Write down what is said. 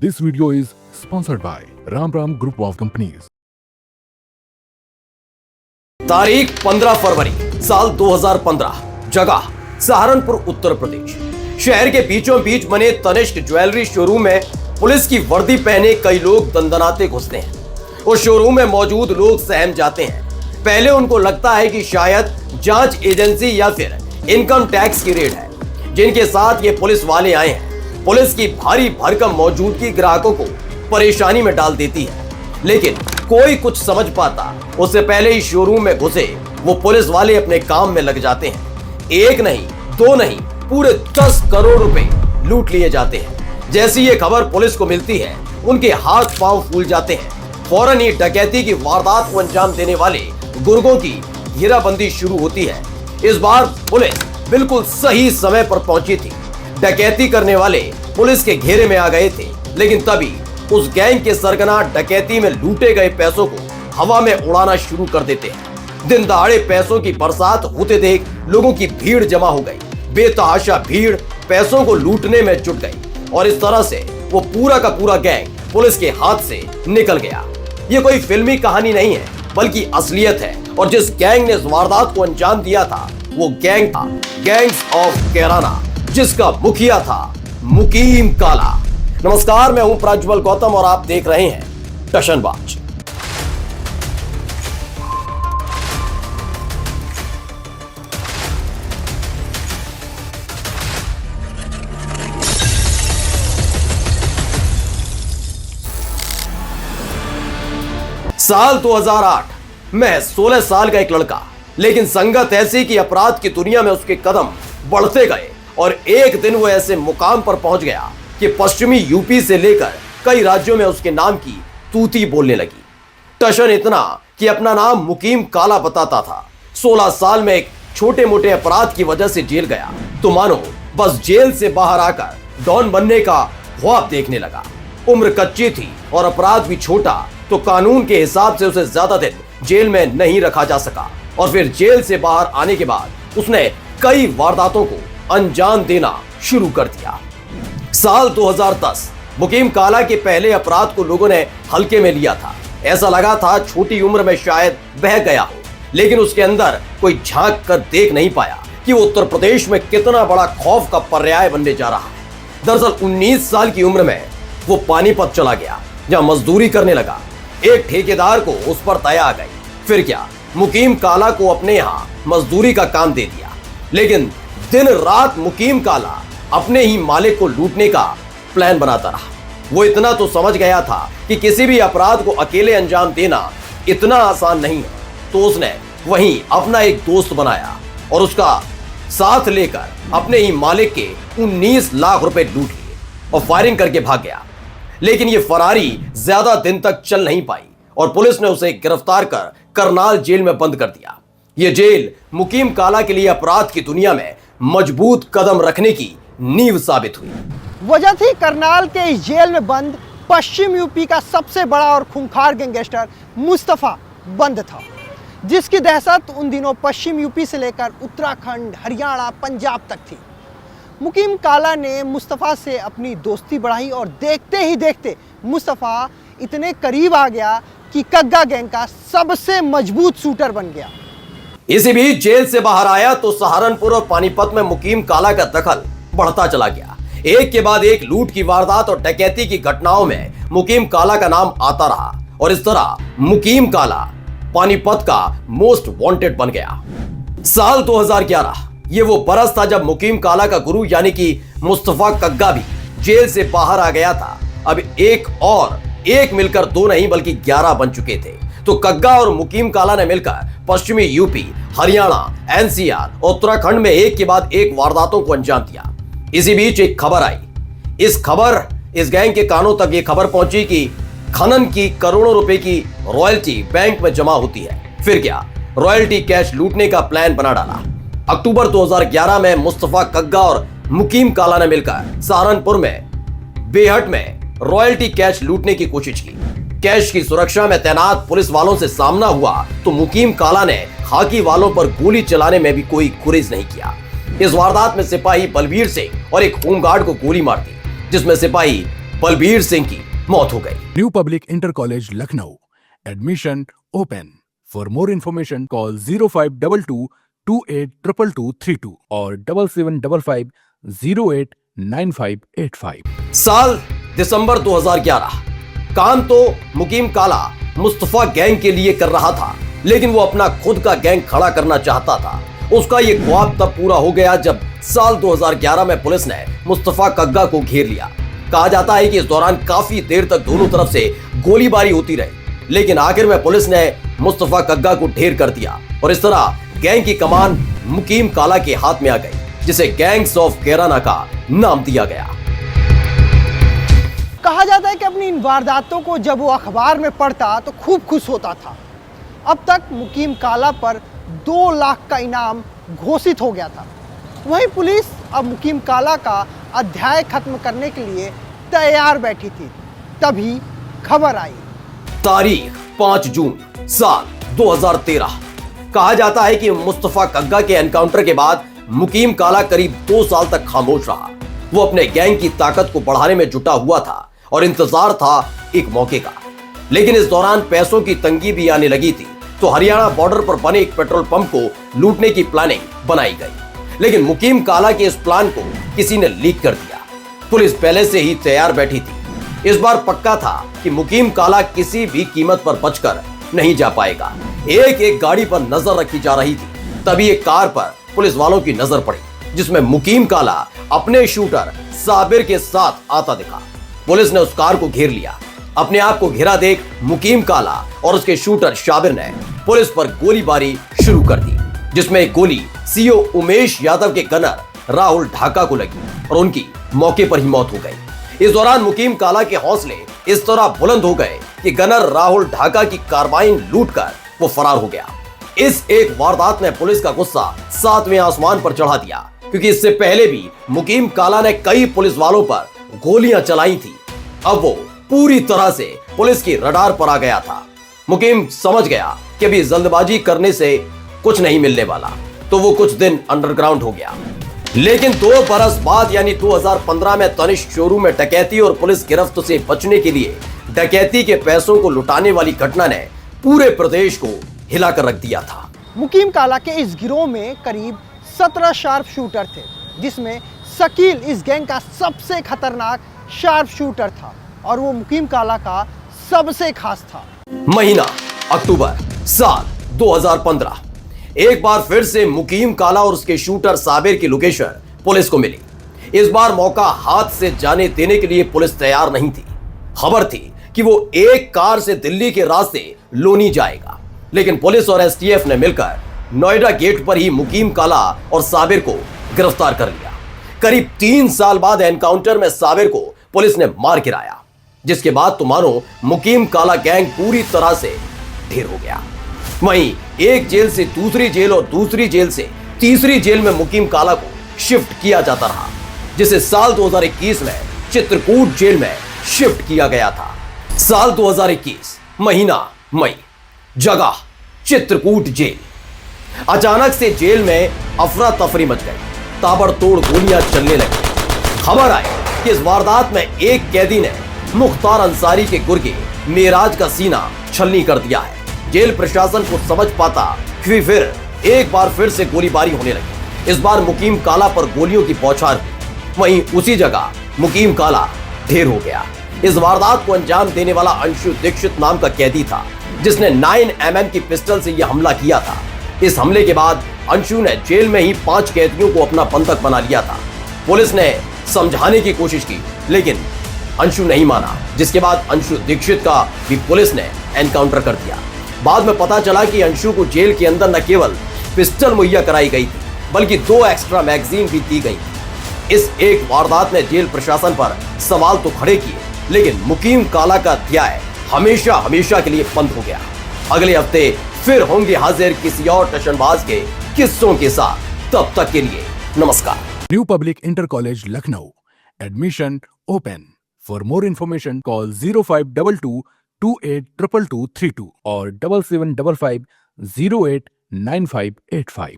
This video is sponsored by Ram Ram Group of Companies. तारीख 15 फरवरी साल 2015, जगह सहारनपुर उत्तर प्रदेश। शहर के बीचों बीच बने तनिष्क ज्वेलरी शोरूम में पुलिस की वर्दी पहने कई लोग दंदनाते घुसते हैं। उस शोरूम में मौजूद लोग सहम जाते हैं। पहले उनको लगता है कि शायद जांच एजेंसी या फिर इनकम टैक्स की रेड है, जिनके साथ ये पुलिस वाले आए हैं। पुलिस की भारी भरकम मौजूदगी ग्राहकों को परेशानी में डाल देती है, लेकिन कोई कुछ समझ पाता उससे पहले ही शोरूम में घुसे वो पुलिस वाले अपने काम में लग जाते हैं। एक नहीं, दो नहीं, पूरे 10 करोड़ रुपए लूट लिए जाते हैं। जैसी ये खबर पुलिस को मिलती है, उनके हाथ पांव फूल जाते हैं। फौरन ही डकैती की वारदात को अंजाम देने वाले गुर्गों की घेराबंदी शुरू होती है। इस बार पुलिस बिल्कुल सही समय पर पहुंची थी। डकैती करने वाले पुलिस के घेरे में आ गए थे, लेकिन तभी उस गैंग के सरगना डकैती में लूटे गए पैसों को हवा में उड़ाना शुरू कर देते हैं। दिन दहाड़े पैसों की बरसात होते देख लोगों की भीड़ जमा हो गई। बेतहाशा भीड़ पैसों को लूटने में जुट गई और इस तरह से वो पूरा का पूरा गैंग पुलिस के हाथ से निकल गया। ये कोई फिल्मी कहानी नहीं है, बल्कि असलियत है। और जिस गैंग ने इस वारदात को अंजाम दिया था, वो गैंग था गैंग्स ऑफ कैराना, जिसका मुखिया था मुकीम काला। नमस्कार, मैं हूं प्रज्वल गौतम और आप देख रहे हैं टशनबाज। साल 2008 में 16 साल का एक लड़का, लेकिन संगत ऐसी कि अपराध की दुनिया में उसके कदम बढ़ते गए और एक दिन वो ऐसे मुकाम पर पहुंच गया कि पश्चिमी यूपी से लेकर कई राज्यों में उसके नाम की तूती बोलने लगी। टशन इतना कि अपना नाम मुकीम काला बताता था। 16 साल में एक छोटे मोटे अपराध की वजह से जेल गया तो मानो बस जेल से बाहर आकर डॉन बनने का ख्वाब देखने लगा। उम्र कच्ची थी और अपराध भी छोटा, तो कानून के हिसाब से उसे ज्यादा दिन जेल में नहीं रखा जा सका। और फिर जेल से बाहर आने के बाद उसने कई वारदातों को अंजाम देना शुरू कर दिया। साल 2010 मुकीम काला के पहले अपराध को लोगों ने हल्के में लिया था। ऐसा लगा था छोटी उम्र में शायद बह गया हो, लेकिन उसके अंदर कोई झांक कर देख नहीं पाया कि वो उत्तर प्रदेश में कितना बड़ा खौफ का पर्याय बनने जा रहा है। दरअसल 19 साल की उम्र में वो पानीपत चला गया, जहां मजदूरी करने लगा। एक ठेकेदार को उस पर दया आ गई। फिर क्या, मुकीम काला को अपने यहाँ मजदूरी का काम दे दिया। लेकिन दिन रात मुकीम काला अपने ही मालिक को लूटने का प्लान बनाता रहा। वो इतना तो समझ गया था कि किसी भी अपराध को अकेले अंजाम देना इतना आसान नहीं है, तो उसने वहीं अपना एक दोस्त बनाया और उसका साथ लेकर अपने ही मालिक के 19 लाख रुपए लूट लिए और फायरिंग करके भाग गया। लेकिन ये फरारी ज्यादा दिन तक चल नहीं पाई और पुलिस ने उसे गिरफ्तार कर करनाल जेल में बंद कर दिया। ये जेल मुकीम काला के लिए अपराध की दुनिया में मजबूत कदम रखने की नींव साबित हुई। वजह थी करनाल के इस जेल में बंद पश्चिम यूपी का सबसे बड़ा और खूंखार गैंगस्टर मुस्तफा बंद था, जिसकी दहशत उन दिनों पश्चिम यूपी से लेकर उत्तराखंड, हरियाणा, पंजाब तक थी। मुकीम काला ने मुस्तफा से अपनी दोस्ती बढ़ाई और देखते ही देखते मुस्तफा इतने करीब आ गया कि कग्गा गैंग का सबसे मजबूत शूटर बन गया। इसी बीच जेल से बाहर आया तो सहारनपुर और पानीपत में मुकीम काला का दखल बढ़ता चला गया। एक के बाद एक लूट की वारदात और डकैती की घटनाओं में मुकीम काला का नाम आता रहा और इस तरह मुकीम काला पानीपत का मोस्ट वांटेड बन गया। साल 2011 ये वो बरस था जब मुकीम काला का गुरु यानी कि मुस्तफा कग्गा भी जेल से बाहर आ गया था। अब एक मिलकर 2 नहीं बल्कि 11 बन चुके थे। तो कग्गा और मुकीम काला ने मिलकर पश्चिमी यूपी, हरियाणा, एनसीआर और उत्तराखंड में एक के बाद एक वारदातों को अंजाम दिया। इसी बीच एक खबर आई। इस गैंग के कानों तक ये खबर पहुंची कि खनन की करोड़ों रुपए की रॉयल्टी बैंक में जमा होती है। फिर क्या, रॉयल्टी कैश लूटने का प्लान बना डाला। अक्टूबर 2011 में मुस्तफा कग्गा और मुकीम काला ने मिलकर सहारनपुर में बेहट में रॉयल्टी कैश लूटने की कोशिश की। कैश की सुरक्षा में तैनात पुलिस वालों से सामना हुआ तो मुकीम काला ने खाकी वालों पर गोली चलाने में भी कोई गुरेज नहीं किया। इस वारदात में सिपाही बलबीर सिंह और एक होमगार्ड को गोली मार दी, जिसमें सिपाही बलबीर सिंह की मौत हो गई। New Public Inter College Lucknow. Admission open. For more information, call 0522 282232 or 7755 089585. साल दिसंबर 2011। काम तो मुकीम काला मुस्तफा गैंग के लिए कर रहा था, लेकिन वो अपना खुद का गैंग खड़ा करना चाहता था। उसका ये ख्वाब तब पूरा हो गया जब साल 2011 में पुलिस ने मुस्तफा कग्गा को घेर लिया। कहा जाता है कि इस दौरान काफी देर तक दोनों तरफ से गोलीबारी होती रही, लेकिन आखिर में पुलिस ने मुस्तफा कग्गा को ढेर कर दिया और इस तरह गैंग की कमान मुकीम काला के हाथ में आ गई, जिसे गैंग्स ऑफ कैराना का नाम दिया गया। कहा जाता है कि अपनी इन वारदातों को जब वो अखबार में पढ़ता तो खूब खुश होता था। अब तक मुकीम काला पर 2 लाख का इनाम घोषित हो गया था। वहीं पुलिस अब मुकीम काला का अध्याय खत्म करने के लिए तैयार बैठी थी। तभी खबर आई। तारीख 5 जून साल 2013। कहा जाता है कि मुस्तफा कग्गा के एनकाउंटर के बाद मुकीम काला करीब 2 साल तक खामोश रहा। वो अपने गैंग की ताकत को बढ़ाने में जुटा हुआ था और इंतजार था एक मौके का। लेकिन इस दौरान पैसों की तंगी भी आने लगी थी, तो हरियाणा बॉर्डर पर बने एक पेट्रोल पंप को लूटने की प्लानिंग बनाई गई। लेकिन मुकीम काला के इस प्लान को किसी ने लीक कर दिया। पुलिस पहले से ही तैयार बैठी थी। इस बार पक्का था कि मुकीम काला किसी भी कीमत पर बचकर नहीं जा पाएगा। एक एक गाड़ी पर नजर रखी जा रही थी। तभी एक कार पर पुलिस वालों की नजर पड़ी, जिसमें मुकीम काला अपने शूटर साबिर के साथ आता दिखा। पुलिस ने उस कार को घेर लिया। अपने आप को घिरा देख मुकीम काला और उसके शूटर शाबिर ने पुलिस पर गोलीबारी शुरू कर दी, जिसमें एक गोली सीओ उमेश यादव के गनर राहुल ढाका को लगी और उनकी मौके पर ही मौत हो गई। इस दौरान मुकीम काला के हौसले इस तरह बुलंद हो गए कि गनर राहुल ढाका की कार्बाइन लूटकर वो फरार हो गया। इस एक वारदात ने पुलिस का गुस्सा 7वें आसमान पर चढ़ा दिया, क्योंकि इससे पहले भी मुकीम काला ने कई पुलिस वालों पर गोलियां चलाई थी। अब वो पूरी तरह से पुलिस की रडार पर आ गया था। मुकीम समझ गया कि अभी जल्दबाजी करने से कुछ नहीं मिलने वाला, तो वो कुछ दिन अंडरग्राउंड हो गया। लेकिन 2 बरस बाद यानी 2015 में तनिष्क शोरूम में डकैती और पुलिस गिरफ्त से बचने के लिए डकैती के पैसों को लुटाने वाली घटना ने पूरे प्रदेश को हिलाकर रख दिया था। मुकीम काला के इस गिरोह में करीब 17 शार्प शूटर थे, जिसमें शकील इस गैंग का सबसे खतरनाक शार्प शूटर था और वो मुकीम काला का सबसे खास था। महीना अक्टूबर साल 2015। एक बार फिर से मुकीम काला और उसके शूटर साबिर की लोकेशन पुलिस को मिली। इस बार मौका हाथ से जाने देने के लिए पुलिस तैयार नहीं थी। खबर थी कि वो एक कार से दिल्ली के रास्ते लोनी जाएगा, लेकिन पुलिस और एसटीएफ ने मिलकर नोएडा गेट पर ही मुकीम काला और साबिर को गिरफ्तार कर लिया। करीब 3 साल बाद एनकाउंटर में साबिर को पुलिस ने मार गिराया, जिसके बाद तो मानो मुकीम काला गैंग पूरी तरह से ढेर हो गया। वहीं एक जेल से दूसरी जेल और दूसरी जेल से तीसरी जेल में मुकीम काला को शिफ्ट किया जाता रहा, जिसे साल 2021 में चित्रकूट जेल में शिफ्ट किया गया था। साल 2021 महीना मई, जगह चित्रकूट जेल। अचानक से जेल में अफरा तफरी मच गई। ताबड़तोड़ गोलियां चलने लगी। खबर आई कि इस वारदात में एक कैदी ने मुख्तार अंसारी के गुर्गे मेराज का सीना छलनी कर दिया है। जेल प्रशासन को समझ पाता कि फिर एक बार फिर से गोलीबारी होने लगी। इस बार मुकीम काला पर गोलियों की बौछार हुई। वहीं उसी जगह मुकीम काला ढेर हो गया। इस वारदात को अंजाम देने वाला अंशु दीक्षित नाम का कैदी था, जिसने 9mm की पिस्टल से यह हमला किया था। इस हमले के बाद अंशु ने जेल में ही 5 कैदियों को अपना बंधक बना लिया था। पुलिस ने समझाने की कोशिश की, लेकिन अंशु नहीं माना, जिसके बाद अंशु दीक्षित का भी पुलिस ने एनकाउंटर कर दिया। बाद में पता चला कि अंशु को जेल के अंदर न केवल पिस्टल मुहैया कराई गई थी, बल्कि 2 एक्स्ट्रा मैगजीन भी दी गई। इस एक वारदात ने जेल प्रशासन पर सवाल तो खड़े किए, लेकिन मुकीम काला का अध्याय हमेशा हमेशा के लिए बंद हो गया। अगले हफ्ते फिर होंगे हाजिर किसी और टशनबाज के किस्सों के साथ। तब तक के लिए नमस्कार। New Public Inter College Lucknow. Admission open. For more information, call 0522 282232 or 7755 089585.